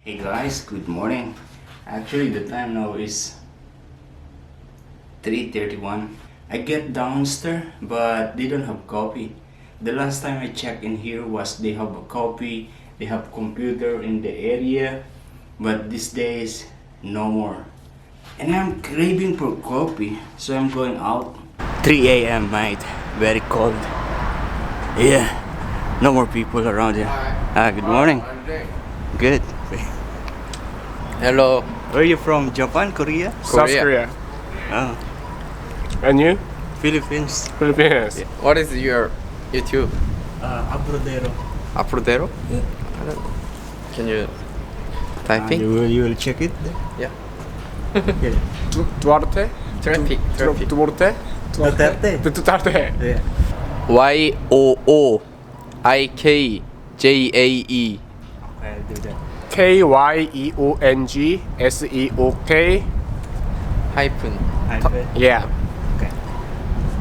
Hey guys, good morning. Actually, the time now is 3:31. I get downstairs, but they don't have coffee. The last time I checked in here was they have a coffee, they have computer in the area, but these days no more. And I'm craving for coffee, so I'm going out. 3 a.m. mate, very cold. Yeah, no more people around here. Good morning. Good. Hello. Where are you from? Japan, Korea? South Korea. Oh, And you? Philippines. Philippines. Yeah. What is your YouTube? Abrodero. Aprodero? Yeah. Can you typing? You will check it? Yeah. Okay. Duarte? Traffic. Duarte? Duterte. Duarte. Yeah. YOOIKJAE Okay, I'll do that. KYEONGSEOK. hyphen. Hyphen. Yeah. Okay.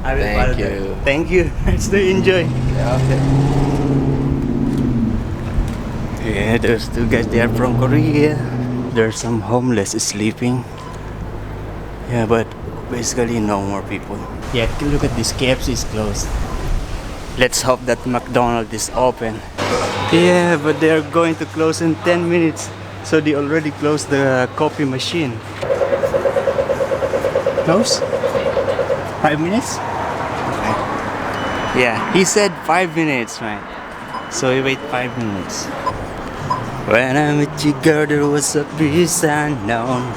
I will Thank follow you. that. Thank you. Nice to enjoy. Yeah, okay. Yeah, those two guys, they are from Korea. There's some homeless sleeping. Yeah, but basically no more people. Yeah, look at this, KFC is closed. Let's hope that McDonald's is open. Yeah, but they are going to close in 10 minutes. So they already closed the coffee machine. Close? 5 minutes? Okay. Yeah, he said 5 minutes, man. So we wait 5 minutes. When I met you, girl, there was a breeze unknown.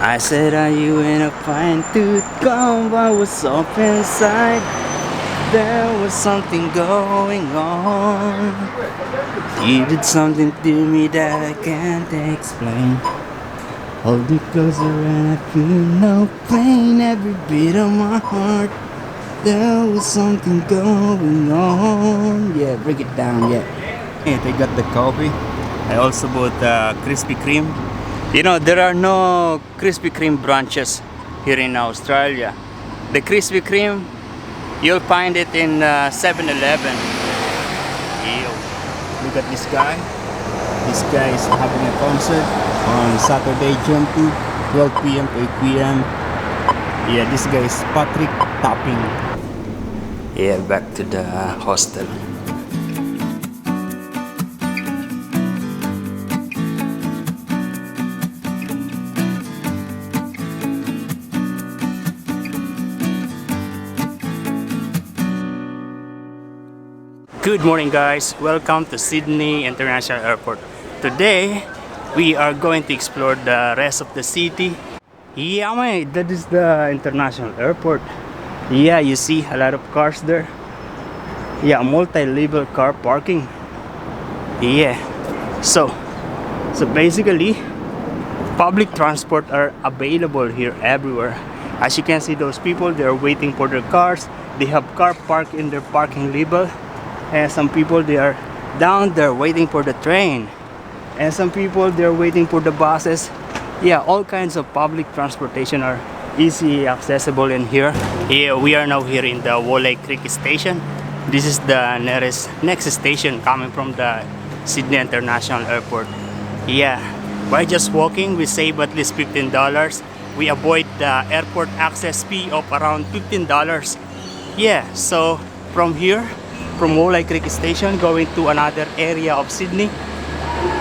I said, are you in a fine tooth comb? I was up inside. There was something going on. You did something to me that I can't explain. Hold me closer and I feel no pain. Every beat of my heart, there was something going on. Yeah, break it down, yeah. And I got the coffee. I also bought Krispy Kreme. You know, there are no Krispy Kreme branches here in Australia. The Krispy Kreme, you'll find it in 7-Eleven. Look at this guy. This guy is having a concert on Saturday, June 2, 12 p.m. to 8 p.m. Yeah, this guy is Patrick Topping. Yeah, back to the hostel. Good morning guys, welcome to Sydney International Airport. Today, we are going to explore the rest of the city. Yeah man, that is the international airport. Yeah, you see a lot of cars there. Yeah, multi-level car parking. Yeah, so basically, public transport are available here everywhere. As you can see, those people, they are waiting for their cars. They have car park in their parking level. And some people, they are down there waiting for the train. And some people, they're waiting for the buses. Yeah, all kinds of public transportation are easy accessible in here. Yeah, we are now here in the Wolay Creek station. This is the next station coming from the Sydney International Airport. Yeah, by just walking, we save at least $15. We avoid the airport access fee of around $15. Yeah, so from here, from Wolay Creek Station going to another area of Sydney,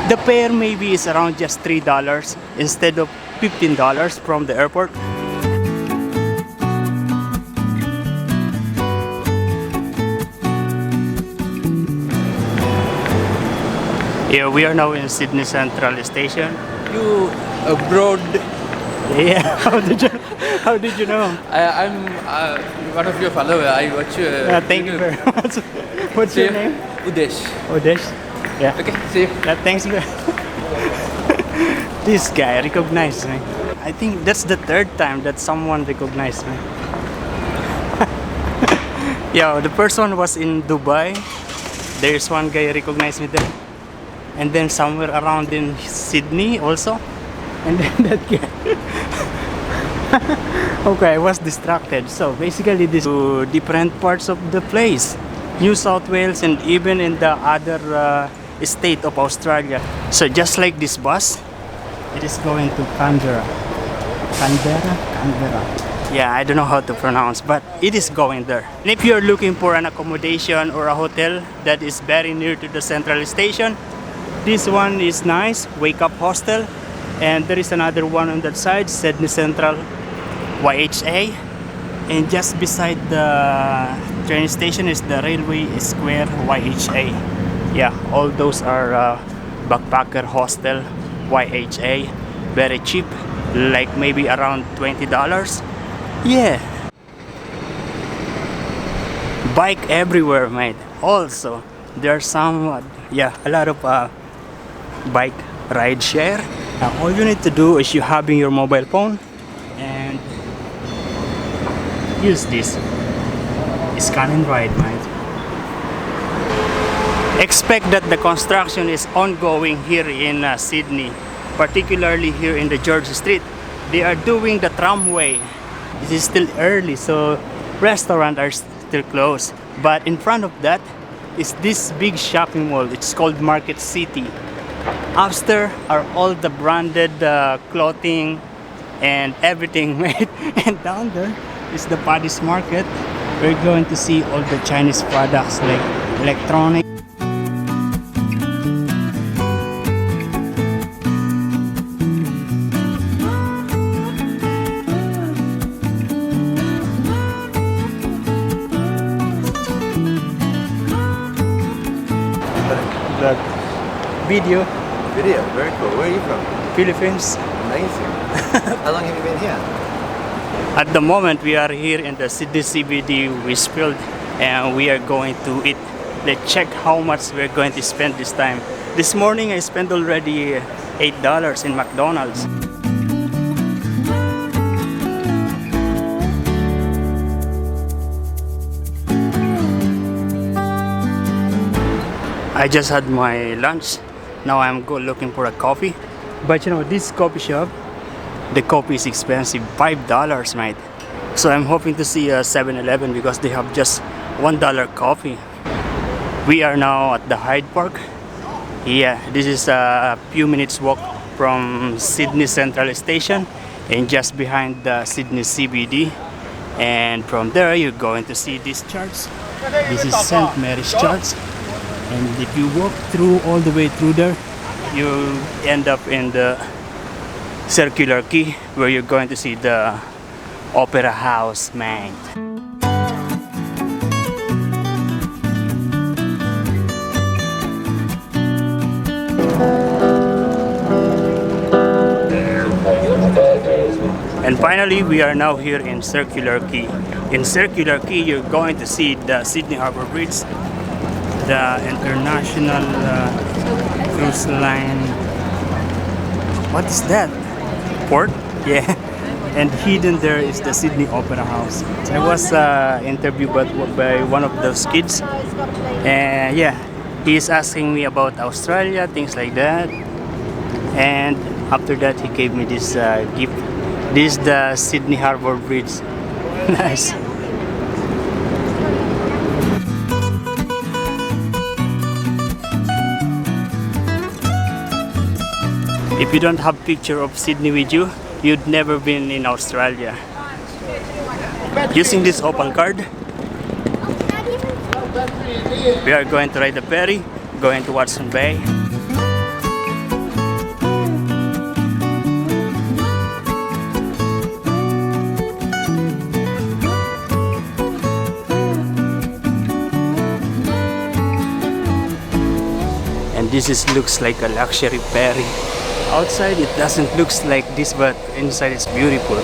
the fare maybe is around just $3 instead of $15 from the airport. Yeah, we are now in Sydney Central Station. You abroad? Yeah, how did you know? I'm one of your followers. I watch you. Thank you very much. What's your name? Udesh. Odesh. Yeah. Okay, see you. Thanks. This guy recognized me. I think that's the third time that someone recognized me. Yeah, the first one was in Dubai. There's one guy recognized me there. And then somewhere around in Sydney also. And then that guy. Okay, I was distracted. So basically these two different parts of the place. New South Wales and even in the other state of Australia. So just like this bus, it is going to Canberra. Canberra. Yeah, I don't know how to pronounce, but it is going there. And if you're looking for an accommodation or a hotel that is very near to the central station, this one is nice, Wake Up Hostel. And there is another one on that side, Sydney Central YHA. And just beside the train station is the Railway Square YHA. Yeah, all those are backpacker hostel YHA. Very cheap, like maybe around $20. Yeah. Bike everywhere, mate. Also, there's some, a lot of bike ride share. All you need to do is you having your mobile phone and use this. Scan and ride, mate. Expect that the construction is ongoing here in Sydney, particularly here in the George Street. They are doing the tramway. It is still early, so restaurants are still closed. But in front of that is this big shopping mall. It's called Market City. Upstairs are all the branded clothing and everything made. And down there is the Paddy's Market. We're going to see all the Chinese products like electronic. The video. Video, very cool. Where are you from? Philippines. Amazing. How long have you been here? At the moment, we are here in the Sydney CBD Westfield, and we are going to eat. Let's check how much we're going to spend this time. This morning, I spent already $8 in McDonald's. I just had my lunch. Now I'm looking for a coffee. But you know, this coffee shop, the coffee is expensive, $5, mate. So I'm hoping to see a 7-Eleven because they have just $1 coffee. We are now at the Hyde Park. Yeah, this is a few minutes walk from Sydney Central Station and just behind the Sydney CBD. And from there, you're going to see this church. This is St. Mary's Church. And if you walk through all the way through there, you end up in the Circular Quay where you're going to see the Opera House, man. And finally, we are now here in Circular Quay. In Circular Quay, you're going to see the Sydney Harbour Bridge, the international cruise line. What is that? Port? Yeah. And hidden there is the Sydney Opera House. I was interviewed by one of those kids, and yeah, he's asking me about Australia, things like that. And after that, he gave me this gift. This is the Sydney Harbour Bridge. Nice. If you don't have picture of Sydney with you, you'd never been in Australia. Using this Opal card, we are going to ride the ferry, going to Watson Bay. And this looks like a luxury ferry. Outside it doesn't look like this, but inside it's beautiful.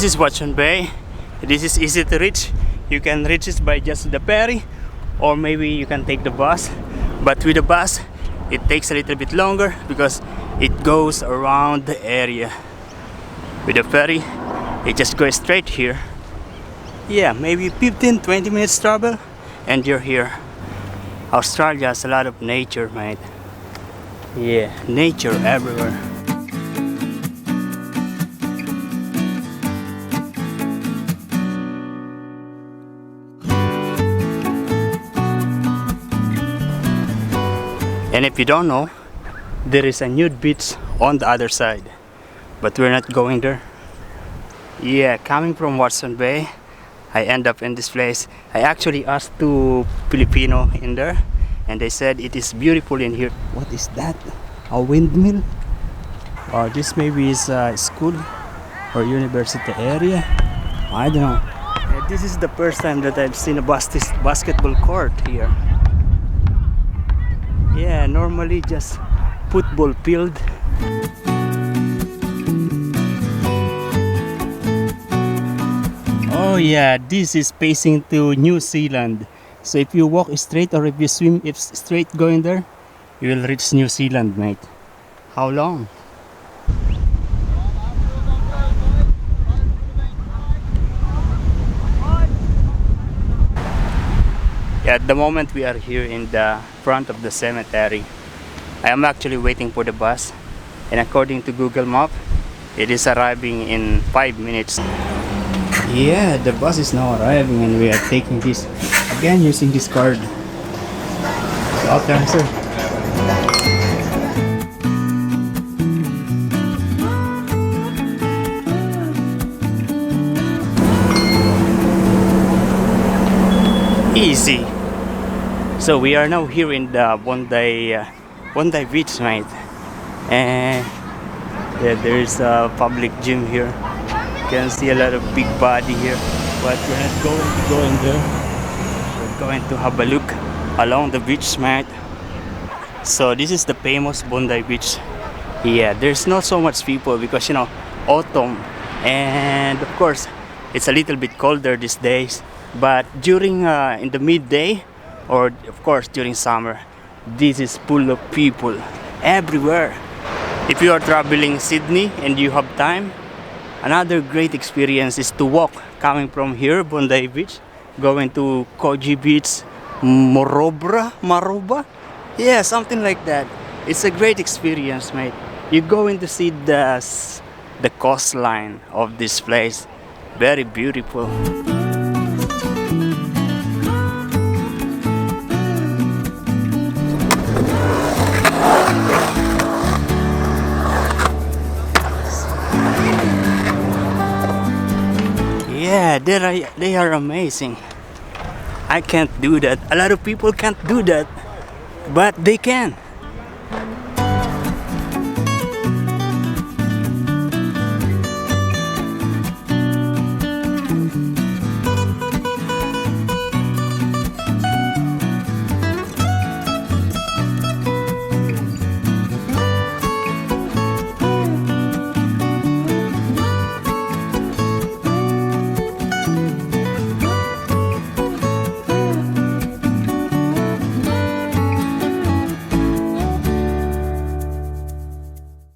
This is Watson Bay. This is easy to reach. You can reach it by just the ferry, or maybe you can take the bus. But with the bus, it takes a little bit longer because it goes around the area. With the ferry, it just goes straight here. Yeah, maybe 15-20 minutes travel and you're here. Australia has a lot of nature, mate. Yeah, nature everywhere. And if you don't know, there is a nude beach on the other side, but we're not going there. Yeah, coming from Watson Bay, I end up in this place. I actually asked two Filipino in there, and they said it is beautiful in here. What is that? A windmill? Or this maybe is a school or university area? I don't know. This is the first time that I've seen a basketball court here. Yeah, normally just football field. Oh yeah, this is facing to New Zealand. So if you walk straight or if you swim straight going there, you will reach New Zealand, mate. How long? Yeah, at the moment we are here in the front of the cemetery. I am actually waiting for the bus, and according to Google Map, it is arriving in 5 minutes. Yeah, the bus is now arriving and we are taking this again using this card. Okay, sir. Easy. So we are now here in the Bondi Beach, mate, and yeah, there is a public gym here. You can see a lot of big body here, but we're not going to go in there. We're going to have a look along the beach, mate. So this is the famous Bondi Beach. Yeah, there's not so much people because you know autumn, and of course it's a little bit colder these days. But during in the midday, or of course during summer, this is full of people everywhere. If you are traveling Sydney and you have time, another great experience is to walk coming from here, Bondi Beach, going to Koji Beach, Maroba, yeah, something like that. It's a great experience, mate. You're going to see the coastline of this place. Very beautiful. Yeah, they are amazing. I can't do that. A lot of people can't do that, but they can.